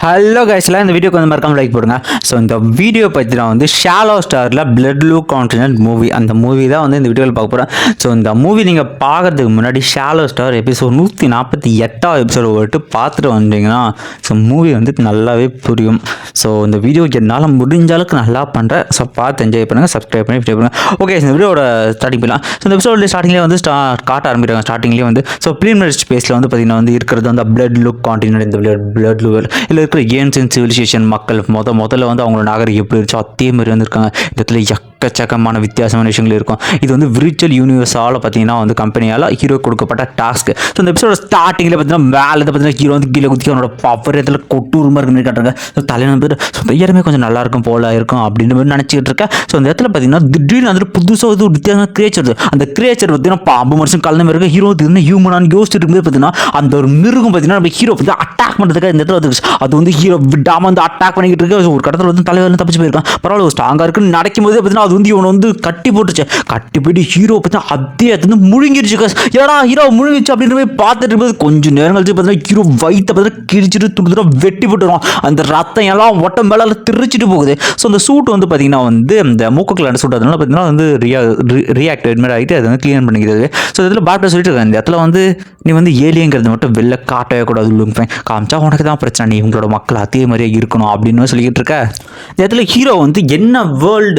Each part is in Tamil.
ஹலோ கைஸ்லாம் இந்த வீடியோக்கு வந்து மறக்காம லைக் போடுங்க. ஸோ இந்த வீடியோ பற்றி நான் வந்து ஷாலோ ஸ்டாரில் பிளட் லூ கான்டினென்ட் மூவி அந்த மூவி தான் வந்து இந்த வீடியோவில் பார்க்க போகிறேன். ஸோ இந்த மூவி நீங்கள் பார்க்கறதுக்கு முன்னாடி ஷாலோ ஸ்டார் எபிசோட் 148 எபிசோடு போட்டு பார்த்துட்டு வந்தீங்கன்னா ஸோ மூவி வந்து நல்லாவே புரியும். ஸோ இந்த வீடியோ என்னால் முடிஞ்ச அளவுக்கு நல்லா பண்ணுறேன். ஸோ பார்த்து என்ஜாய் பண்ணுங்கள், சப்ஸ்கிரைப் பண்ணுங்கள். ஓகே, இந்த வீடியோட ஸ்டார்டிங் பண்ணலாம். ஸோ இந்த எபிசோட ஸ்டார்டிங்லேயே வந்து காட்ட ஆரம்பிக்கிறாங்க. ஸ்டார்டிங்லேயே வந்து ஸோ ப்ரீமியர் ஸ்பேஸில் வந்து பார்த்தீங்கன்னா வந்து இருக்கிறது அந்த பிளட் லூ கான்டினென்ட். இந்த பிளட் லூ இல்லை இருக்கிற ஏன்சியன்ட் சிவிலைசேஷன் மக்கள் முதல்ல வந்து அவங்களோட நாகரிகம் எப்படி இருந்துச்சோ அதே மாதிரி வந்திருக்காங்க. இந்த இடத்துல எக்கச்சக்கமான வித்தியாசமான விஷயங்கள் இருக்கும். இது வந்து விர்ச்சுவல் யூனிவர்ஸால் பார்த்தீங்கன்னா வந்து கம்பெனியால் ஹீரோ கொடுக்கப்பட்ட டாஸ்க். ஸோ இந்த எபிசோட ஸ்டார்டிங்கில் பார்த்தீங்கன்னா மேலே பார்த்தீங்கன்னா ஹீரோ வந்து கீழே குதிக்க அவனோட பவர் இடத்துல கொட்டூரமாக இருக்குன்னு காட்டுறாங்க. ஸோ தலையில் வந்து ஸோ தையரமே கொஞ்சம் நல்லா இருக்கும் போல இருக்கும் அப்படின்ற மாதிரி நினச்சிக்கிட்டு இருக்கேன். ஸோ அந்த இடத்துல பார்த்தீங்கன்னா திடீர்னு வந்துட்டு புதுசாக வந்து ஒரு வித்தியாசமான கிரியேச்சர். அந்த கிரியேச்சர் பார்த்தீங்கன்னா பாம்பு மனுஷன் கலந்த மாதிரி இருக்கு. ஹீரோ வந்து ஹியூமனான்னு யோசிச்சுட்டு இருக்கும்போது பார்த்தீங்கன்னா அந்த ஒரு மிருகம் பார்த்தீங்கன்னா நம்ம ஹீரோ வந்து அட்டாக் பண்ணுறதுக்காக இந்த இடத்துல வந்து அது வந்து ஹீரோ விடாமல் வந்து அட்டாக் பண்ணிக்கிட்டு இருக்கு. ஒரு கடத்தில் வந்து தலைவர் தப்பிச்சு போயிருக்கான். பரவாயில்ல, ஒரு ஸ்ட்ராங்காக இருக்குன்னு நடக்கும் போது பார்த்தீங்கன்னா அது வந்து இவனை வந்து கட்டி போட்டுச்சு. கட்டி போயிட்டு ஹீரோ பார்த்தீங்கன்னா அதே வந்து முழுங்கிருச்சு. ஏன்னா ஹீரோ முழுங்கிச்சு அப்படின்ற மாதிரி பார்த்துட்டு இருக்கும்போது கொஞ்சம் நேரம் கழிச்சு பார்த்தீங்கன்னா ஹீரோ வயிற்றை பார்த்தீங்கன்னா கிழிச்சிட்டு துடுத்துட்டு வெட்டி போட்டுரும். அந்த ரத்தம் எல்லாம் ஒட்ட மேலே திருச்சிட்டு போகுது. ஸோ அந்த சூட் வந்து பார்த்தீங்கன்னா வந்து இந்த மூக்குக்குள்ள சூட் அதனால பார்த்தீங்கன்னா வந்து ரியாக்டிவேட் மாதிரி ஆகிட்டு அதை வந்து கிளீன் பண்ணிக்கிறது. ஸோ இதில் பாட்டு சொல்லிட்டு இருக்காங்க, இந்த இடத்துல வந்து நீ வந்து ஏலியங்கிறது மட்டும் வெளில காட்டவே கூடாது, காமிச்சா உனக்கு தான் பிரச்சனை, நீ உங்களோட மக்கள் அதே மாதிரியே இருக்கணும் அப்படின்னு சொல்லிக்கிட்டு இருக்க. இந்த இடத்துல ஹீரோ வந்து என்ன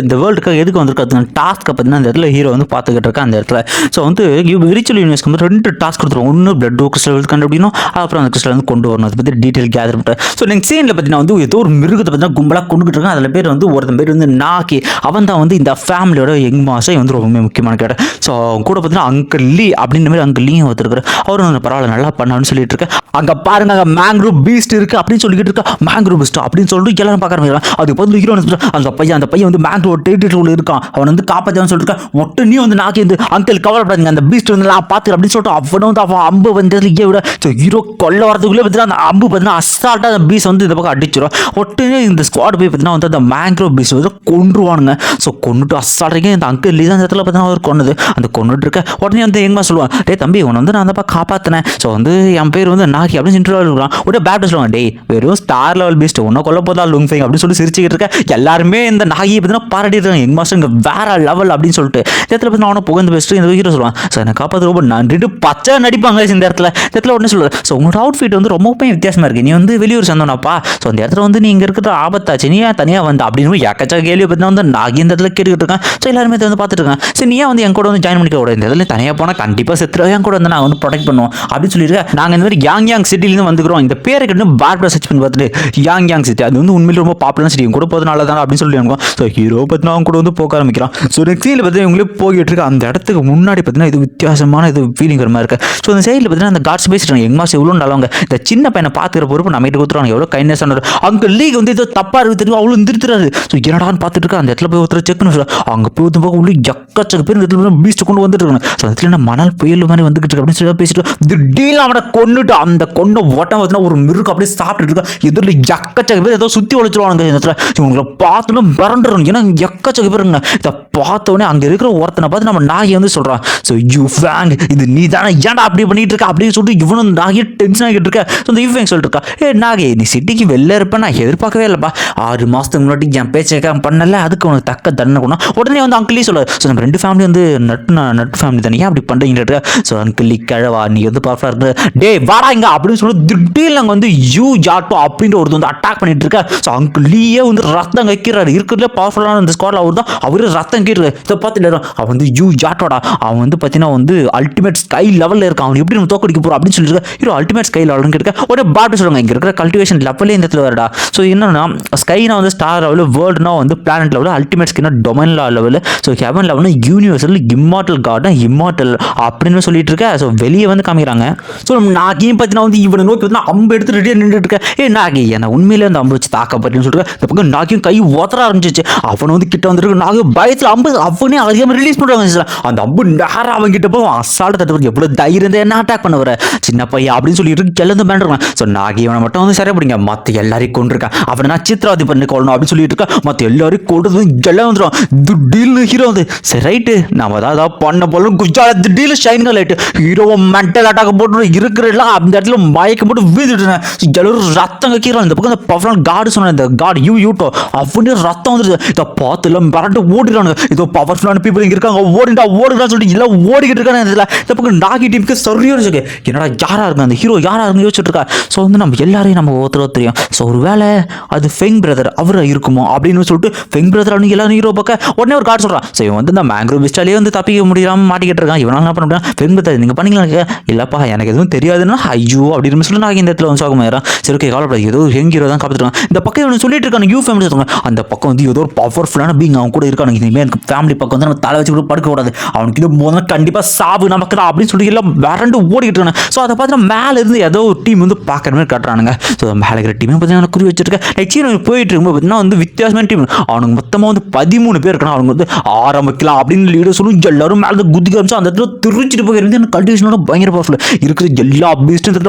இந்த வேர்ல்டுக்காக எதுக்கு வந்திருக்காது டாஸ்க்கை பார்த்தீங்கன்னா இந்த இடத்துல ஹீரோ வந்து பார்த்துக்கிட்டு இருக்கேன். அந்த இடத்துல ஸோ வந்து விர்ச்சுவல் யூனிவர்ஸ்க்கு வந்து 2 டாஸ்க் கொடுத்துருவோம். ஒன்று பிளட் கிறிஸ்டல் கண்டுபிடிக்கணும், அப்புறம் அந்த கிறிஸ்டல் வந்து கொண்டு வரணும். அதை பற்றி டீட்டெயில் கேதர் பண்ணுறேன். ஸோ நெக்ஸ்ட் சீனில் பார்த்தீங்கன்னா வந்து ஏதோ ஒரு மிருகத்தை பார்த்தீங்கன்னா கும்பலாக கொண்டுகிட்டு இருக்காங்க. அதில் பேர் வந்து ஒருத்தன் பேர் வந்து நாக்கி. அவன் தான் வந்து இந்த ஃபேமிலியோட யங் மாஸ்டர் வந்து ரொம்ப முக்கியமான கேட்டேன். ஸோ கூட பார்த்தீங்கன்னா அங்கிள் லீ அப்படின்ற மாதிரி அங்கிள் லீயும் ஒருத்தருக்காரு. அவரும் பரவாயில்ல நல்லா பண்ணான்னு சொல்லிட்டு இருக்கேன். அங்கே பாருங்க அங்கே மேங்க்ரூவ் பீஸ்ட் இருக்கு அப்படின்னு சொல்லிட்டு இருக்கா. மேங்க்ரூவ் பீஸ்ட் அப்படின்னு சொல்லிட்டு எல்லாரும் பார்க்க ஆரம்பிக்கிறாங்க. அதுக்கு வந்து ஹீரோ அந்த பையன் வந்து மேங்க்ரூவ் டெரிட்டரிக்குள்ள இருக்கான், அவன் வந்து காப்பாற்றான்னு சொல்லிட்டு ஒட்டு நீ வந்து நாக்கி வந்து அங்கிள் கவலைப்படாதீங்க, அந்த பீஸ்ட் வந்து நான் பார்த்து அப்படின்னு சொல்லிட்டு அவனை வந்து அவன் அம்பு வந்து விட ஸோ ஹீரோ கொல்ல வரதுக்குள்ளே பார்த்தீங்கன்னா அந்த அம்பு பார்த்தீங்கன்னா அசால்ட்டாக அந்த பீஸ் வந்து இந்த பக்கம் அடிச்சிடும். ஒட்டுனே இந்த ஸ்குவாட் போய் பார்த்தீங்கன்னா வந்து அந்த மேங்க்ரூவ் பீஸ் வந்து கொண்டுருவானுங்க. ஸோ கொண்டுட்டு அசால்ட்டாக இந்த அங்கிள் லீ தான் இந்த இடத்துல பார்த்தீங்கன்னா அவர் கொண்டுது. அந்த கொண்டுட்டு இருக்க உடனே வந்து எங்கம்மா சொல்லுவான், டே தம்பி உன்னை வந்து நான் அந்த காப்பாற்றினேன். ஸோ வந்து என் பேர் வந்து நாகி அப்படின்னு இன்டர்வியூ இருக்கான். உடனே பேட் சொல்லுவாங்க, டே வெறும் ஸ்டார் லெவல் பீஸ்ட் உன்னை கொல்ல போதா லுங்ஃபைங் அப்படின்னு சொல்லி சிரிச்சுக்கிட்டு இருக்க. எல்லாருமே இந்த நாகியை பார்த்தீங்கன்னா பாராட்டிருக்காங்க, எங்க மாஸ்டர் இங்கே வேற லெவல் அப்படின்னு சொல்லிட்டு. இந்த இடத்துல வந்து அவனை புகழ்ந்து பேசிட்டு இந்த ஹீரோ சொல்லுவான், ஸோ என்னை காப்பாற்ற ரொம்ப நன்றிட்டு பச்சை நடிப்பாங்க இந்த இடத்துல உடனே சொல்லுவார், ஸோ உங்களோட அவுட்ஃபிட் வந்து ரொம்பவே வித்தியாசமாக இருக்குது, நீ வந்து வெளியூர் சேர்ந்தோம்னாப்பா, ஸோ அந்த இடத்துல வந்து நீ இங்கே இருக்கிற ஆபத்தாச்சு, நீ ஏன் தனியாக வந்து அப்படின்னு எக்கச்சக்க கேள்வி பார்த்தீங்கன்னா வந்து நாகி இந்த இடத்துல கேட்டுக்கிட்டு இருக்கேன். ஸோ எல்லாருமே வந்து பார்த்துட்டு இருக்காங்க. சரி நீ வந்து என் கூட வந்து ஜாயின் பண்ணிக்க கூடாது, இந்த இடத்துல தனியாக போனால் கண்டிப்பாக செத்துருவா, என் கூட வந்து நான் வந்து ப்ரொடெக்ட் பண்ணுவோம் அப்படின்னு சொல்லியிருக்கேன். நாங்கள் இந்த மாதிரி யாங் சிட்டிலேருந்து வந்துக்கிறோம், இந்த பேரை கேட்டு பார்பரா சர்ச் பண்ணி பார்த்துட்டு யாங் சிட்டி அது வந்து உண்மையில ரொம்ப பாப்புலர் சிட்டி, கூட போது நல்லா தான் அப்படின்னு சொல்லி இருக்கும். ஸோ ஹீரோ பார்த்தீங்கன்னா அவங்க கூட வந்து போக ஆரம்பிக்கிறான். ஸோ நெக்ஸ்ட் சீனில் பார்த்தீங்கன்னா இவங்களே போய்கிட்டு இருக்கு. அந்த இடத்துக்கு முன்னாடி பார்த்தீங்கன்னா இது வித்தியாசமான இது ஃபீலிங் வர மாதிரி இருக்கு. ஸோ அந்த சைடில் பார்த்தீங்கன்னா அந்த கார்ட்ஸ் பேசிட்டாங்க, எங்க மாஸ் எவ்வளோ நல்லவங்க, இந்த சின்ன பையனை பார்த்துக்கிற பொறுப்பு நம்ம கிட்ட கொடுத்துருவாங்க, எவ்வளோ கைண்ட்னஸ் ஆனார். அங்கே லீக் வந்து ஏதோ தப்பாக இருக்கு தெரியும், அவ்வளோ நிறுத்துறாரு. ஸோ என்னடான்னு பார்த்துட்டு இருக்கா. அந்த இடத்துல போய் ஒருத்தர் செக் பண்ணி அங்கே போய் வந்து உள்ள எக்கச்சக்க பேர் இந்த இடத்துல பீஸ்ட் கொண்டு வந்துட்டு இருக்காங்க. ஸோ அந்த இடத்துல மணல் புயல் மாதிரி வந்துகிட்டு இருக்கு அப்படின்னு சொல்லி பேசிட்டு திடீர்னு அவனை கொண்டுட்டு அந்த கொண்ட ஓட்டம் பார்த்தீங்கன்னா ஒரு மிருகம் அப்படியே சாப்பிட்டு இருக்கா. எதிரில் எக்கச்சக்க பேர் ஏதோ சுற்றி ஒழிச்சிருவாங்க. இந்த இடத்துல இவங்களை பார்த்தோன்னா மிரண்டுறோம், ஏன்னா எக்கச்சக்க பேருங்க. இதை பார்த்தோன்னே அங்கே இருக்கிற ஒருத்தனை பார்த்து நம்ம நாயை வந்து சொல்கிறான், ஸோ யூ ஃபேங் இது நீ தானே ஏன்டா அப்படி பண்ணிட்டு இருக்க அப்படின்னு சொல்லிட்டு இவனும் நாகே டென்ஷன் ஆகிட்டு இருக்க. ஸோ இந்த யூ ஃபேங் சொல்லிட்டு இருக்கா, நாகே நீ சிட்டிக்கு வெளில இருப்பேன் நான் எதிர்பார்க்கவே இல்லைப்பா, 6 மாதத்துக்கு முன்னாடி என் பேச்சை பண்ணல, அதுக்கு உனக்கு தக்க தண்டனை கொண்டோம். உடனே வந்து அங்கிளே சொல்ல, ஸோ நம்ம 2 ஃபேமிலி வந்து நட்டு ஃபேமிலி தானே, ஏன் அப்படி பண்ணுறீங்க. ஸோ அங்கிளி கிழவா நீ வந்து பர்ஃபெக்டாக இருக்கு, டே வாடா இங்க அப்படின்னு சொல்லி திடீர்னு அங்கே வந்து யூ ஜாட்டோ அப்படின்ற ஒருத்தர் வந்து அட்டாக் பண்ணிட்டு இருக்க. ஸோ அங்கிளியே வந்து ரத்தம் வைக்கிறாரு, இருக்கிறதுல பவர்ஃபுல்லான இந்த ஸ்குவாட்ல அவர் தான், அவரு ரத்தம் கீறு. இதை பார்த்துட்டு அவன் வந்து யூ ஜாட்டோடா, அவன் வந்து பார்த்தீங்கன்னா வந்து அல்டிமேட் ஸ்கை லெவலில் இருக்கான், அவன் எப்படி நம்ம தோக்கடிக்க போகிறோம் அப்படின்னு சொல்லிட்டு ஹீரோ அல்டிமேட் ஸ்கை லெவல்னு கேட்க ஒரு பாட்டு சொல்லுவாங்க, இங்கே இருக்கிற கல்டிவேஷன் லெவலே இந்த இடத்துல வரடா. ஸோ என்னன்னா ஸ்கைனா வந்து ஸ்டார் லெவலில், வேர்ல்டுனா வந்து பிளானட் லெவலில், அல்டிமேட் ஸ்கைனா டொமைன் லெவலில், ஸோ ஹெவன் லெவல்னா யூனிவர்சல் இம்மார்டல் காட்னா இம்மார்டல் அப்படின்னு சொல்லிட்டு இருக்க. ஸோ வெளியே வந்து காமிக்கிறாங்க. ஸோ நாகியும் பார்த்தீங்கன்னா வந்து இவனை நோக்கி வந்து அம்பு எடுத்து ரெடியாக நின்றுட்டு இருக்க. நாகி என்ன உண்மையிலே அந்த அம்பு வச்சு தாக்கப்பட்டுன்னு சொல்லிட்டு இந்த பக்கம் நாகியும் கை ஓத்தர ஆரம்பிச்சிச்சு. அவனை வந்து கிட்ட வந்துருக்கு, நாகு பயத்தில் அம்பு அவனே அறியாமல் ரிலீஸ் பண்ணுறாங்க. அந்த அம்பு நேரம் அவங்க கிட்ட போய் அசால்ட் தட்டு, எவ்வளோ தைரியம் என்ன அட்டாக் பண்ண வர சின்ன பையன் அப்படின்னு சொல்லிட்டு எல்லாம் பேண்டுருக்கான். ஸோ நாகி அவனை மட்டும் வந்து சரியா பிடிங்க, மற்ற எல்லாரையும் கொண்டிருக்கான், அவனை நான் சித்திரவதை பண்ணி கொள்ளணும் அப்படின்னு சொல்லிட்டு இருக்கா. மற்ற எல்லாரையும் கொண்டு எல்லாம் வந்துடும். திடீர்னு ஹீரோ வந்து சரி ரைட்டு நம்ம தான் பண்ண போல குஜால திடீர்னு ஷைனிங் லைட்டு ஹீரோவை மென்டல் அட்டாக் போட்டு இருக்கிற எல்லாம் அந்த இடத்துல மயக்கம் போட்டு வீழ்ந்துட்டு எல்லாரும் ரத்தம் கக்கிறான். இந்த பக்கம் அந்த பவரான கார்டு சொன்ன இந்த கார்டு யூட்டோ அப்படின்னு ரத்தம் வந்துருது. இதை பார்த்து எல்லாம் மிரண்டு ஓடிடுறாங்க. இதோ பவர்ஃபுல்லான பீப்புள் இங்கே இருக்காங்க, ஓடுறான்னு சொல்லிட்டு எல்லாம் ஓடிக்கிட்டு இருக்காங்க. இதில் இந்த பக்கம் நாகி டீமுக்கு சரியான இருக்கு. என்னடா யாரா இருக்கு அந்த ஹீரோ, யாரா இருக்கு யோசிச்சுட்டு இருக்கா. ஸோ வந்து நம்ம எல்லாரையும் நம்ம ஒருத்தர் தெரியும். ஸோ ஒரு வேலை அது ஃபெங் பிரதர் அவர் இருக்குமோ அப்படின்னு சொல்லிட்டு ஃபெங் பிரதர் அவங்க எல்லாரும் ஹீரோ பார்க்க உடனே ஒரு கார்டு சொல்கிறான். ஸோ இவன் வந்து இந்த மேங்க்ரோவ் பிஸ்டாலே வந்து தப்பிக்க முடியாமல் மாட்டிக்கிட்டு இருக்கான். இவனால என்ன பண்ண முடியும், ஃபெங் பிரதர் நீங்கள் பண்ணீங்களா, இல்லப்பா எனக்கு எதுவும் தெரியாதுன்னா ஐயோ அப்படின்னு சொல்லி நான் இந்த இடத்துல வந்து சோகமாயிரம். சரி ஓகே கவலைப்படாது, ஏதோ ஃபெங் ஹீரோ தான் காப்பாற்றுறாங்க. இந்த பக்கம் இவனு சொல்லிட்டு இருக்காங்க யூ ஃபேமிலி சொல்லுவாங்க. அந்த பக்கம் வந்து ஏதோ ஒரு பவர்ஃபுல்லான பீங் அவன் கூட இருக்கானுங்க. இனிமேல் எனக்கு ஃபேமிலி பக்கம் வந்து நம்ம தலை வச்சு கூட படுக்க கூடாது, அவனுக்கு இது முதல்ல கண்டிப்பாக சாவு நமக்கு தான் அப்படின்னு சொல்லி எல்லாம் வறண்டு ஓடிக்கிட்டு இருக்காங்க. ஸோ அதை பார்த்தீங்கன்னா மேலே இருந்து ஏதோ ஒரு டீம் வந்து பார்க்குற மாதிரி காட்டுறானுங்க. ஸோ மேலே இருக்கிற டீமே பார்த்தீங்கன்னா குறி வச்சிருக்கேன். நெக்ஸ்ட் போயிட்டு இருக்கும்போது பார்த்தீங்கன்னா வந்து வித்தியாசமான டீம் அவனுக்கு மொத்தமாக வந்து 13 பேர் இருக்கணும். அவங்க வந்து ஆரம்பிக்கலாம் அப்படின்னு லீடர் சொல்லும். எல்லாரும் மேலே குதிக்க ஆரம்பிச்சு அந்த இடத்துல திருச்சிட்டு போயிருந்து எனக்கு கல்டிவேஷனோட பயங்கர பவர்ஃபுல் இருக்கிற எல்லா பிஸ்னஸ்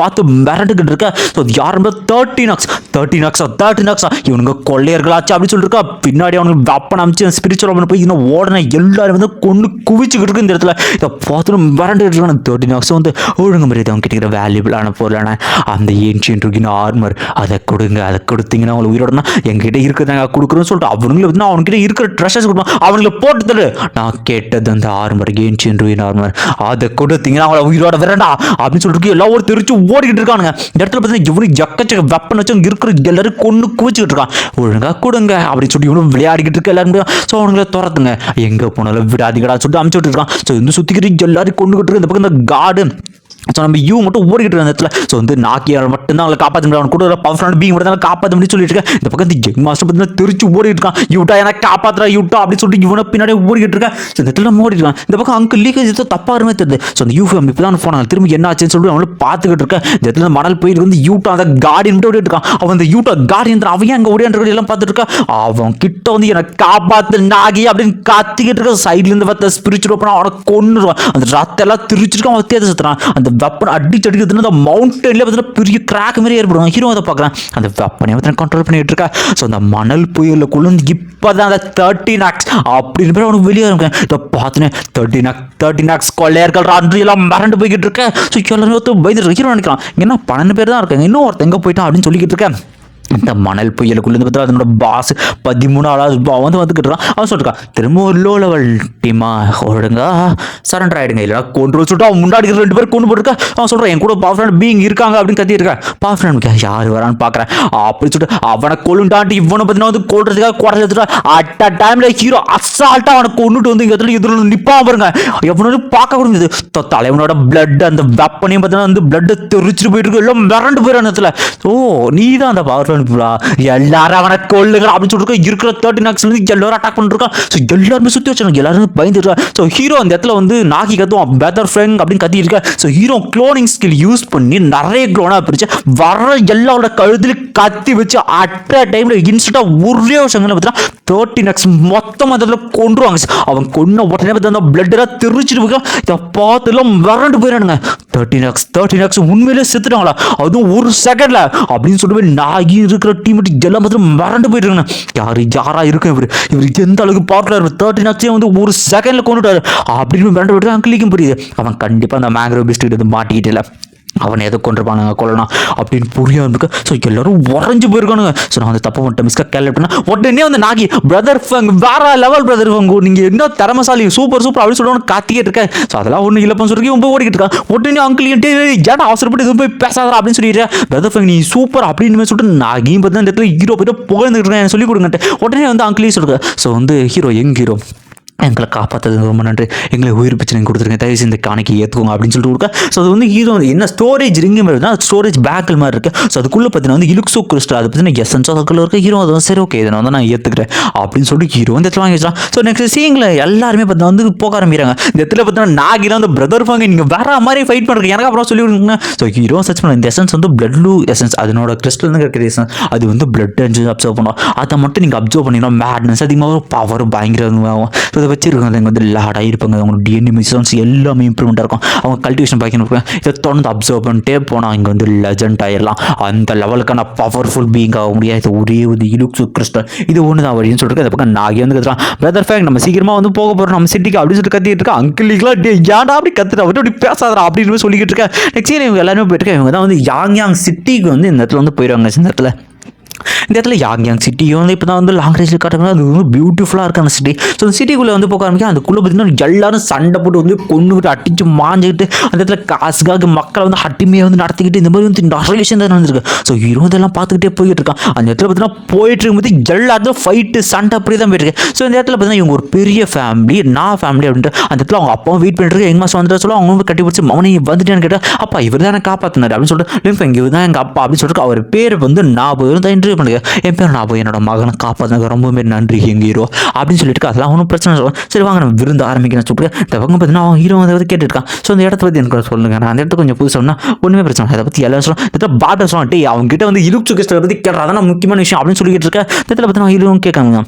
பார்த்து மிரண்டுக்கிட்டு இருக்கா. ஸோ யாரும் 13 இவனுங்க கொள்ளையர்களாச்சு அப்படின்னு சொல்லிட்டு இருக்கா. பின்னாடி அவனுக்கு வெப்பன் அமைச்சு ஸ்பிரிச்சுவல் போய் இன்னும் ஓடன எல்லாரும் வந்து கொண்டு குவிச்சுக்கிட்டு இருக்கு. இந்த இடத்துல இதை பார்த்து மிரண்டுக்கிட்டு இருக்காங்க. 13 வந்து ஒழுங்கு மாதிரி அவங்க கிட்ட வேல்யூபிளான பொருளான அந்த ஏன்ஷியன்ட் ஆர்மர் அதை கொடுங்க, அதை கொடுத்தீங்கன்னா அவங்களை உயிரோடனா எங்ககிட்ட இருக்கிறதாங்க கொடுக்குறோன்னு சொல்லிட்டு அவனுங்களை வந்து அவன்கிட்ட இருக்கிற ட்ரெஷர்ஸ் கொடுக்கணும். அவங்களை போட்டு தரு, நான் கேட்டது அந்த ஆர்மர் ஏன்ஷியன்ட் ஆர்மர் அதை கொடுத்தீங்கன்னா அவங்கள உயிரோட வரண்டா அப்படின்னு சொல்லிட்டு எல்லா ஒரு தெரிச்சு ஓடிக்கிட்டு இருக்கானுங்க. இந்த இடத்துல பார்த்தீங்கன்னா இவனுக்கு எக்கச்சக்க வெப்பன் வச்சு இருக்கிற எல்லாரும் கொண்டு குவிச்சுக்கிட்டு இருக்கான். ஒழுங்கா கொடுங்க அப்படின்னு சொல்லி இவனும் விளையாடிக்கிட்டு இருக்க எல்லாரும். ஸோ அவனுங்களை துரத்துங்க, எங்கே போனாலும் விடாதீங்கடா சொல்லிட்டு அமுச்சு விட்டு இருக்கான். ஸோ இந்த சுற்றிக்கிட்டு எல்லாரும் கொண்டுகிட்டு இருக்கு. இந்த பக்கம் இந்த கார்டு ஸோ நம்ம யூ மட்டும் ஓடிக்கிட்டு இருக்க இடத்துல. ஸோ வந்து நாக்கியால் மட்டும்தான் அவங்களை காப்பாற்ற முடியும், அவன் கூட பவர்ஃபுல்லான பீங் மட்டும் தான் காப்பாற்ற முடியும் சொல்லிட்டு இருக்கேன். இந்த பக்கம் இந்த யங் மாஸ்டர் பார்த்தீங்கன்னா திருச்சி ஓடிட்டு இருக்கான். யூட்டா எனக்கு காப்பாற்றுறா யூட்டா அப்படின்னு சொல்லிட்டு இவனை பின்னாடி ஓடிக்கிட்டு இருக்கேன். ஸோ இந்த இடத்துல நம்ம ஓடிட்டு இருக்கான். இந்த பக்கம் அங்கே லீக்கேஜ் ஏதோ தப்பாக இருமே தெரியுது. ஸோ அந்த யூ ஃபேம் இப்போ தான் போனாங்க, திரும்பி என்ன ஆச்சுன்னு சொல்லிட்டு அவங்களும் பார்த்துக்கிட்டு இருக்கேன். இந்த இடத்துல மணல் போயிட்டு வந்து யூட்டா அந்த கார்டியன் மட்டும் ஓடிட்டு இருக்கான். அவன் அந்த யூட்டா கார்டியன் அவன் அங்கே ஓடியான் எல்லாம் பார்த்துட்டு இருக்கா. அவன் கிட்ட வந்து எனக்கு காப்பாற்று நாகி அப்படின்னு காத்திக்கிட்டு இருக்க. சைட்லேருந்து பார்த்த ஸ்பிரிச்சுவல் பண்ண அவனை கொண்டுருவான். அந்த ரத்த எல்லாம் திருச்சிருக்கான், அவன் தேர்தல் சுற்றுறான். அந்த வெப்பன் அடிச்சு அந்த மவுண்டன்ல பார்த்தீங்கன்னா பெரிய கிராக் மாதிரி ஏற்படும். ஹீரோ அதை பார்க்குறேன், அந்த வெப்பனை பார்த்தீங்கன்னா கண்ட்ரோல் பண்ணிட்டு இருக்கா. ஸோ அந்த மணல் புயலில் குளிர்ந்து இப்போதான் அந்த 13 அப்படின்னு பேர் அவனுக்கு வெளியே இருக்கேன். இதை பார்த்துனேன் 13 கொள்ளையர்கள் எல்லாம் மறந்து போய்கிட்டு இருக்கேன். ஸோ எல்லாரும் பயந்து ஹீரோ நினைக்கிறான், ஏன்னா 12 பேர் தான் இருக்காங்க, இன்னும் ஒருத்தங்க போயிட்டான் அப்படின்னு சொல்லிக்கிட்டு இருக்கேன். இந்த மணல் புயலுக்குள்ளே பார்த்தா அதனோட பாஸ் 13ஆவது அவன் வந்துக்கிட்டு இருக்கான். அவன் சொல்லிருக்கான், திரும்ப ஒரு லோ லெவல் டீமா ஒழுங்கா சரண்டர் ஆகிடுங்க, இல்லைனா கொண்டு சொல்லிட்டு அவன் முன்னாடி 2 பேர் கொண்டு போட்டுருக்கா. அவன் சொல்கிறான், என் கூட பவர்ஃபுல்லான பீயிங் இருக்காங்க அப்படின்னு கத்திருக்கேன். பவர்ஃபுல்லான யார் வரான்னு பார்க்குறேன் அப்படின்னு சொல்லிட்டு அவனை கொள்ளுண்டான்ட்டு இவனை பார்த்தீங்கன்னா வந்து கொள்றதுக்காக குறைச்சி எடுத்துட்டா. அட் அ டைமில் ஹீரோ அசால்ட்டாக அவனை கொண்டுட்டு வந்து இங்கே இடத்துல எதிரில் நிற்பான் பாருங்க. எவனோட பார்க்க கொடுக்குது தலைவனோட பிளட் அந்த வெப்பனையும் பார்த்தீங்கன்னா வந்து பிளட்டை தெரிச்சுட்டு போயிட்டு இருக்கு. எல்லாம் மிரண்டு போயிடும் இடத்துல. ஓ நீ தான் அந்த பவர்ஃபுல் எல்லாரும் அவனை கொள்ளுங்க அப்படின்னு சொல்லிட்டு இருக்கிற 13 எல்லாரும் அட்டாக் பண்ணிருக்கான். ஸோ எல்லாருமே சுற்றி வச்சாங்க, எல்லாரும் பயந்துருக்கா. ஸோ ஹீரோ அந்த இடத்துல வந்து நாகி கத்துவான் பெட்டர் ஃப்ரெண்ட் அப்படின்னு கத்தி இருக்கா. So hero cloning skill use பண்ணி நிறைய குளோனா பிரிச்சு வர எல்லாரோட கழுத்துல கத்தி வச்சு அட் அ டைம்ல இன்ஸ்டன்டா ஒரே வருஷங்கள பார்த்தீங்கன்னா 13 மொத்தம் அந்த இடத்துல கொண்டுருவாங்க. அவன் கொன்ன உடனே பார்த்தா அந்த பிளட் எல்லாம் தெரிச்சிட்டு போய் இதை பார்த்து எல்லாம் மிரண்டு போயிடானுங்க. 13 உண்மையிலே செத்துட்டாங்களா, அதுவும் ஒரு செகண்ட்ல அப்படின்னு சொல்லிட்டு நாகி இருக்கிற டீம் எல்லாம் பார்த்து மறந்து போயிட்டு இருக்காங்க. யாரா இருக்கும் இவர் எந்த அளவுக்கு பாப்புலர் 13 வந்து ஒரு செகண்ட்ல கொண்டுட்டாரு அப்படின்னு மிரண்டு போயிட்டு அங்கிலிக்கும் புரியுது. அவன் கண்டிப்பா அந்த மேங்க்ரோவ் பிஸ்கட் வந்து மாட்டிக்கிட்டு இல்லை, அவனை எதை கொண்டிருப்பானுங்க கொள்ளணும் அப்படின்னு புரியாம இருக்கு. ஸோ எல்லாரும் உறைஞ்சு போயிருக்கானுங்க. ஸோ நான் வந்து தப்பு பண்ணிட்டேன் மிஸ்கா கேள்விப்பட்டேன்னா உடனே வந்து நாகி பிரதர் ஃபங் வேற லெவல் பிரதர் ஃபங் நீங்கள் என்ன திறமசாலி சூப்பர் அப்படின்னு சொல்லுவாங்க காத்திக்கிட்டு இருக்கேன். ஸோ அதெல்லாம் ஒன்றும் இல்லைப்பா சொல்லி ரொம்ப ஓடிக்கிட்டு இருக்கான். உடனே அங்கிள் ஏன்னா அவசரப்பட்டு எதுவும் போய் பேசாதா அப்படின்னு சொல்லிட்டு பிரதர் ஃபங் நீ சூப்பர் அப்படின்னு சொல்லிட்டு நாகியும் பார்த்து இந்த இடத்துல ஹீரோ போய்ட்டு புகழ்ந்துட்டு இருக்கேன் சொல்லி கொடுங்கட்டு. உடனே வந்து அங்கிளையும் சொல்லுங்க. ஸோ வந்து ஹீரோ ஹீரோ எங்களை காப்பாற்றுறது ரொம்ப நன்றி, எங்களை உயிர் பிரச்சனை கொடுத்துருங்க, தயவுசெய்து இந்த காணிக்கை ஏற்றுக்கோங்க அப்படின்னு சொல்லிட்டு கொடுக்க. ஸோ அது வந்து ஹீரோ வந்து என்ன ஸ்டோரேஜ் ரிங்கு மாதிரி தான் ஸ்டோரேஜ் பேக்கில் மாதிரி இருக்குது. ஸோ அதுக்குள்ளே பார்த்தீங்கன்னா வந்து இலுக்ஸோ கிறிஸ்டல் அதை பற்றின எசன்ஸாக அதுக்குள்ள இருக்க. ஹீரோ அது வந்து சரி ஓகே இதை வந்து நான் ஏற்றுக்கிறேன் அப்படின்னு சொல்லிட்டு ஹீரோ வந்து இடத்துல வாங்கி வச்சான். ஸோ நெக்ஸ்ட் சீனில் எல்லாருமே பார்த்தீங்கன்னா வந்து போக ஆரம்பிக்கிறாங்க. இந்த இடத்துல பார்த்தீங்கன்னா நாகிலாம் வந்து பிரதர் ஃபங்க நீங்கள் வேற மாதிரி ஃபைட் பண்ணுறீங்க எனக்கு அப்புறம் சொல்லி விடுங்க. ஸோ ஹீரோ சர்ச் பண்ண இந்த எசன்ஸ் வந்து பிளட் லூ எசன்ஸ், அதனோட கிறிஸ்டல் வந்து இருக்கிற எசன்ஸ் அது வந்து பிளட் அப்சர்வ் பண்ணுவோம். அதை மட்டும் நீங்கள் அப்சர்வ் பண்ணிங்கன்னா மேட்னஸ் அதிகமாக பவர் பயங்கரமாகும். ஸோ இதை வச்சிருக்காங்க இங்கே வந்து லாடாக இருப்பாங்க. அவங்க டிஎன்ஏ மிஷன்ஸ் எல்லாமே இம்ப்ரூவ்மெண்ட்டாக இருக்கும். அவங்க கல்டிவேஷன் பார்க்கணும். இதை தொடர்ந்து அப்சர்வ் பண்ணிட்டே போனால் இங்கே வந்து லெஜண்ட் ஆயிடலாம். அந்த லெவலுக்கான பவர்ஃபுல் பீயிங் ஆக முடியாது. ஒரே ஒரு இலுக்ஸு கிறிஸ்டல் இது ஒன்று தான் வழின்னு சொல்லிட்டு அந்த பக்கம் நாகே வந்து கத்துறான். பிரதர் ஃபேக் நம்ம சீக்கிரமாக வந்து போக போகிறோம் நம்ம சிட்டிக்கு அப்படின்னு சொல்லிட்டு கத்திட்டு இருக்கா. அங்கிள்லாம் ஏன்டா அப்படி கத்துறா அப்படி பேசாதரா அப்படின்னு சொல்லிக்கிட்டு இருக்கேன். நெக்ஸ்ட் இவங்க எல்லாருமே போயிட்டு இருக்காங்க. இவங்க தான் வந்து யாங் சிட்டிக்கு வந்து இந்த இடத்துல வந்து போயிடுவாங்க. இந்த இடத்துல யாங் சிட்டியும் வந்து இப்போ தான் வந்து லாங் ரேஞ்சில் காட்டுறாங்க. அது வந்து பியூட்டிஃபுல்லாக இருக்குது அந்த சிட்டி. ஸோ அந்த சிட்டிக்குள்ளே வந்து போக ஆரம்பிக்கும். அதுக்குள்ளே பார்த்தீங்கன்னா எல்லாரும் சண்டை போட்டு வந்து கொண்டுகிட்டு அடிச்சு மாஞ்சிக்கிட்டு அந்த இடத்துல காசுக்காக மக்களை வந்து அட்டிமையை வந்து நடத்திக்கிட்டு இந்த மாதிரி வந்து ரிலேஷன் தான் நடந்திருக்கு. ஸோ ஹீரோ இதெல்லாம் பார்த்துக்கிட்டே போயிட்டு இருக்கான். அந்த இடத்துல பார்த்தீங்கன்னா போயிட்டு இருக்கும்போது எல்லாத்தையும் ஃபைட்டு சண்டை அப்படி தான் போயிட்டு இருக்கு. ஸோ இந்த இடத்துல பார்த்தீங்கன்னா இவங்க ஒரு பெரிய ஃபேமிலி ஃபேமிலி அப்படின்ட்டு அந்த இடத்துல அவங்க அப்பாவும் வெயிட் பண்ணிட்டு இருக்கு. எங்கள் மாதம் வந்துட்டு சொல்ல அவங்க வந்து கட்டி பிடிச்சி மவனை வந்துட்டேன்னு கேட்டால் அப்பா இவர் தான் எனக்கு காப்பாற்றினார் அப்படின்னு சொல்லிட்டு இங்கே தான் எங்கள் அப்பா அப்படின்னு சொல்லிட்டு அவர் பேர் வந்து நான் தான் இன்டர்வியூ பண்ணுங்க. என் பேர் நான் என்னோட மகனை காப்பாற்றினது ரொம்பவே நன்றி எங்கள் ஹீரோ அப்படின்னு சொல்லிட்டு அதெல்லாம் ஒன்றும் பிரச்சனை சொல்லுவேன். சரி வாங்க நம்ம விருந்து ஆரம்பிக்கணும் சொல்லிட்டு இந்த பக்கம் பார்த்தீங்கன்னா ஹீரோ வந்து கேட்டுருக்கான். ஸோ அந்த இடத்த பற்றி எனக்கு சொல்லுங்க. நான் அந்த இடத்த கொஞ்சம் புதுசு சொன்னால் ஒன்றுமே பிரச்சனை அதை பற்றி எல்லாம் சொல்லுவோம். இந்த பாட்டை சொல்லிட்டு அவங்க கிட்ட வந்து இலுக்ஸு கிறிஸ்டலை பற்றி கேட்கறா அதான் முக்கியமான விஷயம் அப்படின்னு சொல்லிட்டு இருக்கேன். இந்த இடத்துல பார்த்தீங்கன்னா ஹீரோவும் கேட்காங்க.